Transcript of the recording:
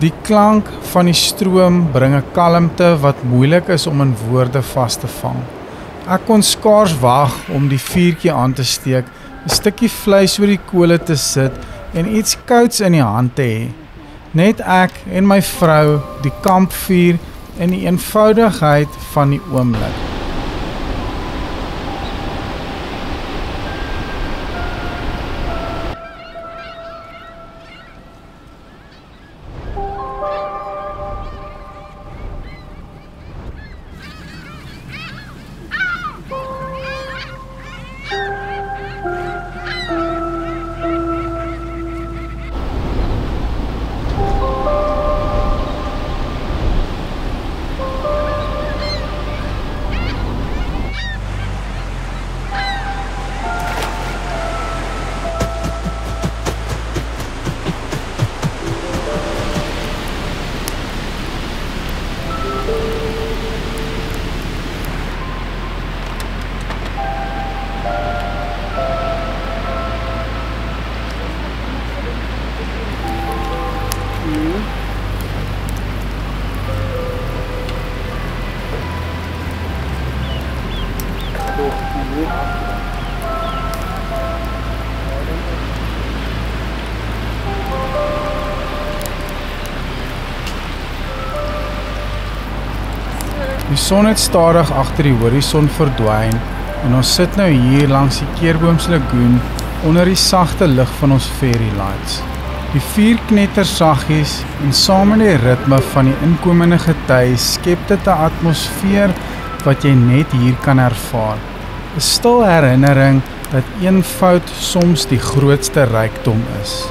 Die klank van die stroom bring 'n kalmte wat moeilik is om in woorde vas te vang. Ek kon skaars wag om die vuurtjie aan te steek, 'n stukkie vleis oor die kole te sit en iets kouds in die hand te hê. Net ek en my vrou, die kampvuur en die eenvoudigheid van die oomblik. Die son het stadig agter die horison verdwyn en ons sit nou hier langs die Keurboomse Lagoon onder die sagte lig van ons fairy lights. Die vuur knetter saggies en saam met die ritme van die inkomende gety skep dit 'n atmosfeer wat jy net hier kan ervaar. 'n Stil herinnering dat eenvoud soms die grootste rykdom is.